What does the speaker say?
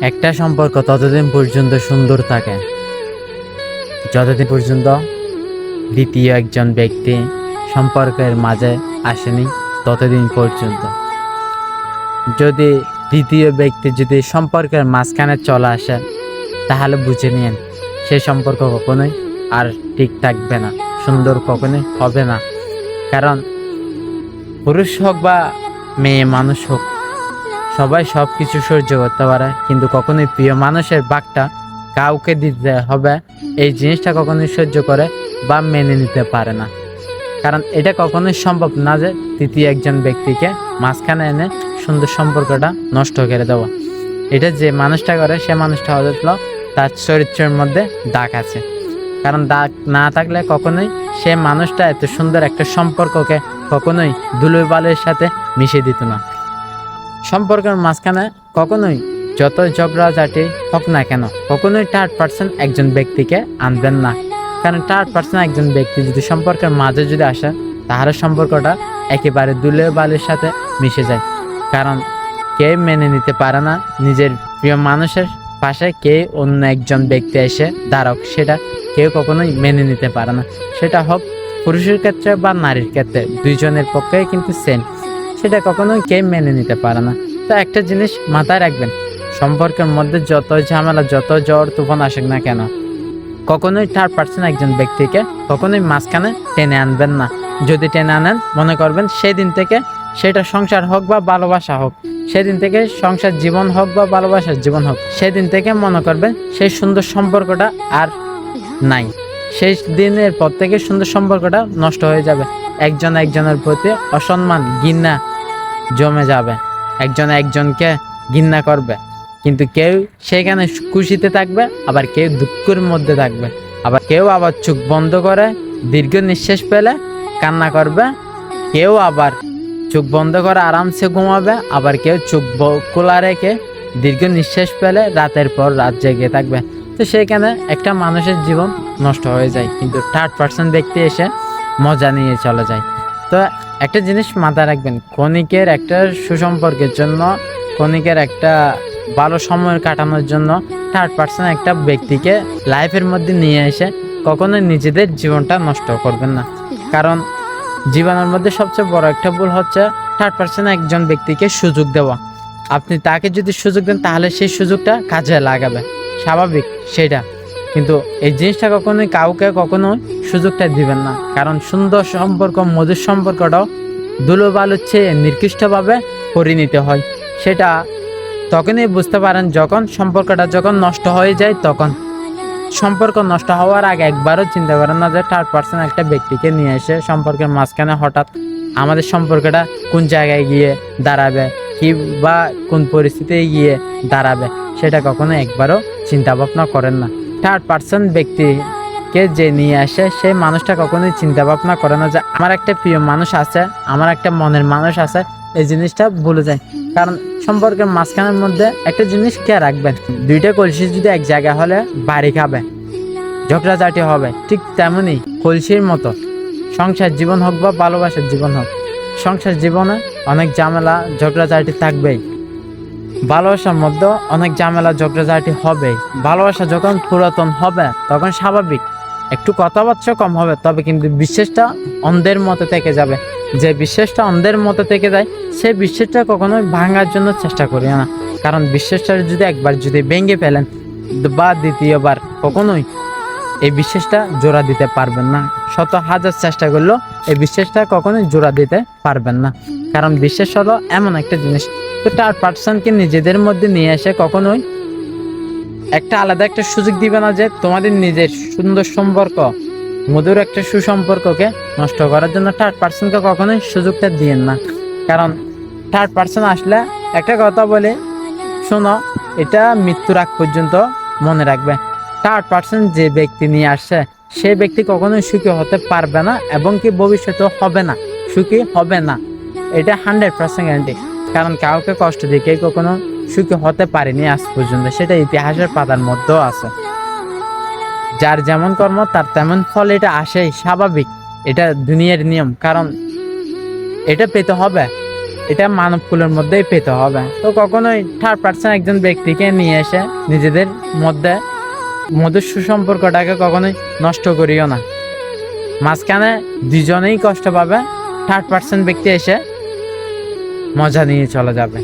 একটা সম্পর্ক ততদিন পর্যন্ত সুন্দর থাকে যতদিন পর্যন্ত দ্বিতীয় একজন ব্যক্তি সম্পর্কের মাঝে আসেনি, ততদিন পর্যন্ত। যদি দ্বিতীয় ব্যক্তি যদি সম্পর্কের মাঝখানে চলে আসে, তাহলে বুঝে নিন সেই সম্পর্ক কখনোই আর ঠিক থাকবে না, সুন্দর কখনোই হবে না। কারণ পুরুষ হোক বা মেয়ে মানুষ হোক, সবাই সব কিছু সহ্য করতে পারে, কিন্তু কখনোই প্রিয় মানুষের ভাগটা কাউকে দিতে হবে এই জিনিসটা কখনোই সহ্য করে বা মেনে নিতে পারে না। কারণ এটা কখনোই সম্ভব না যে তৃতীয় একজন ব্যক্তিকে মাঝখানে এনে সুন্দর সম্পর্কটা নষ্ট করে দেওয়া। এটা যে মানুষটা করে সে মানুষটা হলো তার চরিত্রের মধ্যে দাগ আছে। কারণ দাগ না থাকলে কখনোই সে মানুষটা এত সুন্দর একটা সম্পর্ককে কখনোই ধুলোয় বালির সাথে মিশিয়ে দিত না। সম্পর্কের মাঝখানে কখনোই যত ঝগড়াঝাটি হোক না কেন, কখনোই থার্ড পার্সন একজন ব্যক্তিকে আনবেন না। কারণ থার্ড পার্সন একজন ব্যক্তি যদি সম্পর্কের মাঝে যদি আসে, তাহলে সম্পর্কটা একেবারে ধুলোয় বালির সাথে মিশে যায়। কারণ কেউ মেনে নিতে পারে না নিজের প্রিয় মানুষের পাশে কে অন্য একজন ব্যক্তি এসে দাঁড়াক, সেটা কেউ কখনোই মেনে নিতে পারে না। সেটা হোক পুরুষের ক্ষেত্রে বা নারীর ক্ষেত্রে, দুইজনের পক্ষেই কিন্তু সেম, সেটা কখনোই কেউ মেনে নিতে পারে না। তো একটা জিনিস মাথায় রাখবেন, সম্পর্কের মধ্যে যত ঝামেলা যত ঝড় তুফান আসুক না কেন, কখনোই থার্ড পার্সন একজন ব্যক্তিকে কখনোই মাঝখানে টেনে আনবেন না। যদি টেনে আনেন, মনে করবেন সেদিন থেকে সেটা সংসার হোক বা ভালোবাসা হোক, সেদিন থেকে সংসার জীবন হোক বা ভালোবাসার জীবন হোক, সেদিন থেকে মনে করবেন সেই সুন্দর সম্পর্কটা আর নাই। সেই দিনের পর থেকে সুন্দর সম্পর্কটা নষ্ট হয়ে যাবে। একজন একজনের প্রতি অসম্মান ঘৃণা জমে যাবে, একজন একজনকে ঘৃণা করবে, কিন্তু কেউ সেখানে খুশিতে থাকবে, আবার কেউ দুঃখের মধ্যে থাকবে, আবার কেউ আবার চোখ বন্ধ করে দীর্ঘ নিঃশ্বাস পেলে কান্না করবে, কেউ আবার চোখ বন্ধ করে আরামসে ঘুমাবে, আবার কেউ চোখ খোলা রেখে দীর্ঘ নিঃশ্বাস পেলে রাতের পর রাত জেগে থাকবে। তো সেখানে একটা মানুষের জীবন নষ্ট হয়ে যায়, কিন্তু থার্ড পার্সন ব্যক্তি এসে মজা নিয়ে চলে যায়। তো একটা জিনিস মাথায় রাখবেন, ক্ষণিকের একটা সুসম্পর্কের জন্য, ক্ষণিকের একটা ভালো সময় কাটানোর জন্য থার্ড পার্সন একটা ব্যক্তিকে লাইফের মধ্যে নিয়ে এসে কখনোই নিজেদের জীবনটা নষ্ট করবেন না। কারণ জীবনের মধ্যে সবচেয়ে বড় একটা ভুল হচ্ছে থার্ড পার্সন একজন ব্যক্তিকে সুযোগ দেওয়া। আপনি তাকে যদি সুযোগ দেন, তাহলে সেই সুযোগটা কাজে লাগাবে, স্বাভাবিক সেটা, কিন্তু এই জিনিসটা কখনোই কাউকে কখনোই সুযোগটা দিবেন না। কারণ সুন্দর সম্পর্ক, মধুর সম্পর্কটাও ধুলো বালুর চেয়ে নিকৃষ্টভাবে পরিণত হয়। সেটা তখনই বুঝতে পারেন যখন সম্পর্কটা যখন নষ্ট হয়ে যায়। তখন সম্পর্ক নষ্ট হওয়ার আগে একবারও চিন্তা করেন না যে থার্ড পার্সন একটা ব্যক্তিকে নিয়ে এসে সম্পর্কের মাঝখানে হঠাৎ আমাদের সম্পর্কটা কোন জায়গায় গিয়ে দাঁড়াবে, কি বা কোন পরিস্থিতিতে গিয়ে দাঁড়াবে, সেটা কখনো একবারও চিন্তা ভাবনা করেন না। থার্ড পার্সন ব্যক্তিকে যে নিয়ে আসে সেই মানুষটা কখনোই চিন্তা ভাবনা করে না যে আমার একটা প্রিয় মানুষ আছে, আমার একটা মনের মানুষ আছে, এই জিনিসটা ভুলে যায়। কারণ সম্পর্কের মাঝখানের মধ্যে একটা জিনিস কে রাখবেন, দুইটা কলসি যদি এক জায়গা হলে বাড়ি খাবে, ঝগড়াঝাটি হবে, ঠিক তেমনি কলসির মতো সংসার জীবন হোক বা ভালোবাসার জীবন হোক, সংসার জীবনে অনেক ঝামেলা ঝগড়াঝাটি থাকবেই, ভালোবাসার মধ্যে অনেক ঝামেলা ঝগড়াঝাটি হবেই। ভালোবাসা যখন পুরাতন হবে তখন স্বাভাবিক একটু কথাবার্তা কম হবে, তবে কিন্তু বিশ্বাসটা অন্ধের মতো থেকে যাবে। যে বিশ্বাসটা অন্ধের মতো থেকে যায়, সেই বিশ্বাসটা কখনোই ভাঙার জন্য চেষ্টা করি না। কারণ বিশ্বাসটা যদি একবার যদি ভেঙে ফেলেন বা দ্বিতীয়বার কখনোই এই বিশ্বাসটা জোড়া দিতে পারবেন না। শত হাজার চেষ্টা করলেও এই বিশ্বাসটা কখনোই জোড়া দিতে পারবেন না। কারণ বিশ্বাস হলো এমন একটা জিনিস, তো থার্ড পার্সনকে নিজেদের মধ্যে নিয়ে এসে কখনোই একটা আলাদা একটা সুযোগ দিবে না যে তোমাদের নিজের সুন্দর সম্পর্ক, মধুর একটা সুসম্পর্ককে নষ্ট করার জন্য থার্ড পার্সনকে কখনোই সুযোগটা দিয়েন না। কারণ থার্ড পার্সন আসলে একটা কথা বলে শোনো, এটা মৃত্যুর আগ পর্যন্ত মনে রাখবে, থার্ড পার্সন যে ব্যক্তি নিয়ে আসছে সেই ব্যক্তি কখনোই সুখী হতে পারবে না, এবং কি ভবিষ্যতেও হবে না, সুখী হবে না, এটা 100% গ্যারান্টি। কারণ কাউকে কষ্ট দিয়ে কেউ কখনো সুখী হতে পারেনি আজ পর্যন্ত, সেটা ইতিহাসের পাতার মধ্যেও আছে। যার যেমন কর্ম তার তেমন ফল, এটা আসেই, স্বাভাবিক, এটা দুনিয়ার নিয়ম। কারণ এটা পেতে হবে, এটা মানবকুলের মধ্যেই পেতে হবে। তো কখনোই থার্ড পার্সন একজন ব্যক্তিকে নিয়ে এসে নিজেদের মধ্যে মধুর সুসম্পর্কটাকে কখনোই নষ্ট করিও না। মাঝখানে দুজনেই কষ্ট পাবে, থার্ড পার্সন ব্যক্তি এসে মজা নিয়ে চলে যাবে।